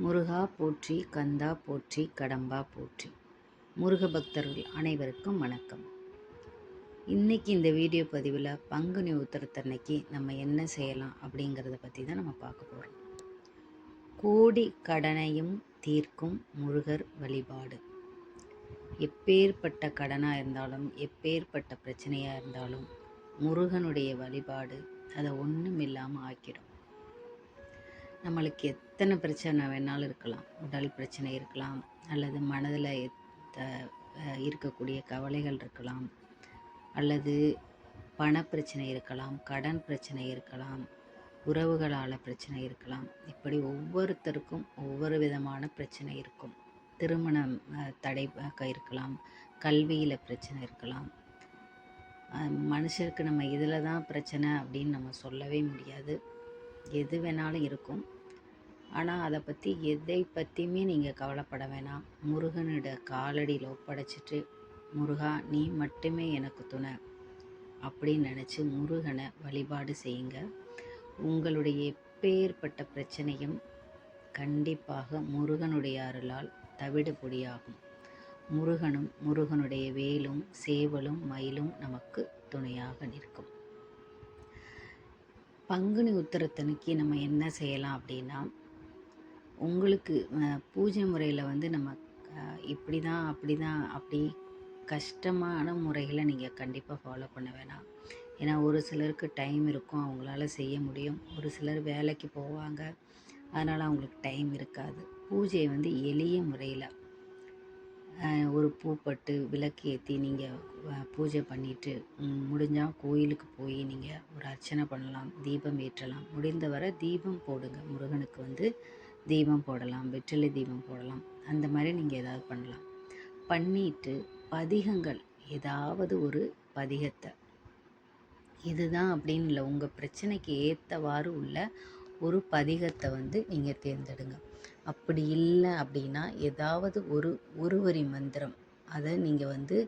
முருகா போற்றி, கந்தா போற்றி, கடம்பா போற்றி. முருக பக்தர்கள் அனைவருக்கும் வணக்கம். இன்றைக்கி இந்த வீடியோ பதிவில் பங்குனி உத்திரத்தன்னைக்கு நம்ம என்ன செய்யலாம் அப்படிங்கிறத பற்றி தான் நம்ம பார்க்க போகிறோம். கோடி கடனையும் தீர்க்கும் முருகர் வழிபாடு. எப்பேற்பட்ட கடனாக இருந்தாலும், எப்பேற்பட்ட பிரச்சனையாக இருந்தாலும் முருகனுடைய வழிபாடு அதை ஒன்றும் இல்லாமல் ஆக்கிடும். நம்மளுக்கு எத்தனை பிரச்சனை வேணாலும் இருக்கலாம். உடல் பிரச்சனை இருக்கலாம், அல்லது மனதில் இருக்கக்கூடிய கவலைகள் இருக்கலாம், அல்லது பணப்பிரச்சனை இருக்கலாம், கடன் பிரச்சனை இருக்கலாம், உறவுகளால் பிரச்சனை இருக்கலாம். இப்படி ஒவ்வொருத்தருக்கும் ஒவ்வொரு விதமான பிரச்சனை இருக்கும். திருமணம் தடை இருக்கலாம், கல்வியில் பிரச்சனை இருக்கலாம். மனுஷருக்கு நம்ம இதில் தான் பிரச்சனை அப்படின்னு நம்ம சொல்லவே முடியாது. எது வேணாலும் இருக்கும். ஆனால் அதை பற்றி எதை பற்றியுமே நீங்கள் கவலைப்பட வேணாம். முருகனோட காலடியில் ஒப்படைச்சிட்டு, முருகா நீ மட்டுமே எனக்கு துணை அப்படின்னு நினச்சி முருகனை வழிபாடு செய்யுங்க. உங்களுடைய எப்பேற்பட்ட பிரச்சனையும் கண்டிப்பாக முருகனுடைய அருளால் தவிடுபொடியாகும். முருகனும் முருகனுடைய வேலும் சேவலும் மயிலும் நமக்கு துணையாக நிற்கும். பங்குனி உத்திரத்தன்னைக்கு நம்ம என்ன செய்யலாம் அப்படின்னா, உங்களுக்கு பூஜை முறையில் நம்ம இப்படி தான் அப்படி கஷ்டமான முறைகளை நீங்கள் கண்டிப்பாக ஃபாலோ பண்ண வேணாம். ஏன்னா ஒரு சிலருக்கு டைம் இருக்கும், அவங்களால செய்ய முடியும். ஒரு சிலர் வேலைக்கு போவாங்க, அதனால் அவங்களுக்கு டைம் இருக்காது. பூஜையை எளிய முறையில் ஒரு பூப்பட்டு விளக்கு ஏற்றி நீங்கள் பூஜை பண்ணிவிட்டு முடிஞ்சால் கோயிலுக்கு போய் நீங்கள் ஒரு அர்ச்சனை பண்ணலாம், தீபம் ஏற்றலாம். முடிந்தவரை தீபம் போடுங்க. முருகனுக்கு தீபம் போடலாம், வெற்றிலை தீபம் போடலாம். அந்த மாதிரி நீங்கள் ஏதாவது பண்ணலாம். பண்ணிட்டு பதிகங்கள், ஏதாவது ஒரு பதிகத்தை, இதுதான் அப்படின்னு இல்லை, உங்கள் பிரச்சனைக்கு ஏற்றவாறு உள்ள ஒரு பதிகத்தை நீங்கள் தேர்ந்தெடுங்க. அப்படி இல்லை அப்படின்னா ஏதாவது ஒரு வரி மந்திரம், அதை நீங்கள்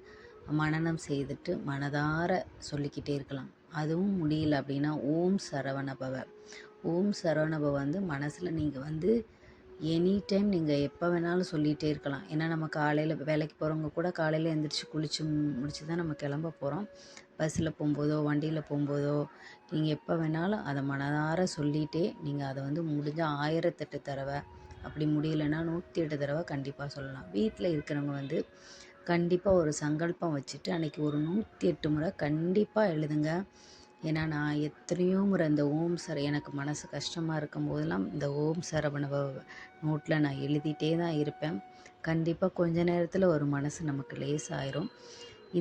மனனம் செய்துட்டு மனதார சொல்லிக்கிட்டே இருக்கலாம். அதுவும் முடியல அப்படின்னா ஓம் சரவணபவ, ஓம் சரவணபவ மனசில் நீங்கள் எனி டைம் நீங்கள் எப்போ வேணாலும் சொல்லிகிட்டே இருக்கலாம். ஏன்னா நம்ம காலையில் வேலைக்கு போகிறவங்க கூட காலையில் எழுந்திரிச்சு குளித்து முடிச்சு தான் நம்ம கிளம்ப போகிறோம். பஸ்ஸில் போகும்போதோ வண்டியில் போகும்போதோ நீங்கள் எப்போ வேணாலும் அதை மனதார சொல்லிகிட்டே நீங்கள் அதை முடிஞ்சால் 1008 தடவை, அப்படி முடியலைன்னா 108 தடவை கண்டிப்பாக சொல்லலாம். வீட்டில் இருக்கிறவங்க கண்டிப்பாக ஒரு சங்கல்பம் வச்சுட்டு அன்றைக்கி ஒரு 108 முறை கண்டிப்பாக எழுதுங்க. ஏன்னா நான் எத்தனையோ முறை இந்த ஓம் எனக்கு மனசு கஷ்டமாக இருக்கும் போதெல்லாம் இந்த ஓம் சரவணபவ நோட்டில் நான் எழுதிட்டே தான் இருப்பேன். கண்டிப்பாக கொஞ்ச நேரத்தில் ஒரு மனசு நமக்கு லேசாயிரும்.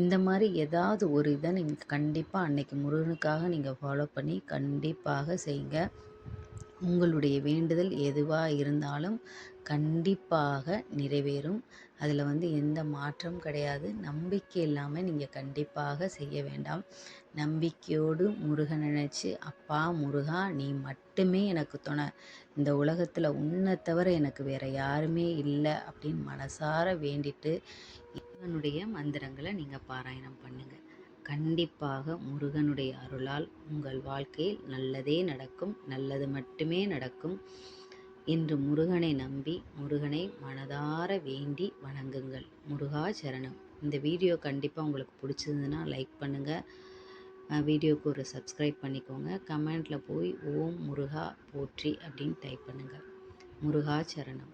இந்த மாதிரி ஏதாவது ஒரு இதை நீங்கள் கண்டிப்பாக அன்னைக்கு முருகனுக்காக நீங்கள் ஃபாலோ பண்ணி கண்டிப்பாக செய்யுங்க. உங்களுடைய வேண்டுதல் எதுவாக இருந்தாலும் கண்டிப்பாக நிறைவேறும். அதில் எந்த மாற்றம் கிடையாது. நம்பிக்கை இல்லாமல் நீங்கள் கண்டிப்பாக செய்ய வேண்டாம். நம்பிக்கையோடு முருகன் நினச்சி, அப்பா முருகா நீ மட்டுமே எனக்கு துணை, இந்த உலகத்தில் உன்னை தவிர எனக்கு வேறு யாருமே இல்லை அப்படின்னு மனசார வேண்டிட்டு முருகனுடைய மந்திரங்களை நீங்கள் பாராயணம் பண்ணுங்கள். கண்டிப்பாக முருகனுடைய அருளால் உங்கள் வாழ்க்கையில் நல்லதே நடக்கும், நல்லது மட்டுமே நடக்கும். இன்று முருகனை நம்பி முருகனை மனதார வேண்டி வணங்குங்கள். முருகா சரணம். இந்த வீடியோ கண்டிப்பாக உங்களுக்கு பிடிச்சிருந்ததுன்னா லைக் பண்ணுங்கள். வீடியோவுக்கு ஒரு சப்ஸ்கிரைப் பண்ணிக்கோங்க. கமெண்டில் போய் ஓம் முருகா போற்றி அப்படின்னு டைப் பண்ணுங்கள். முருகா சரணம்.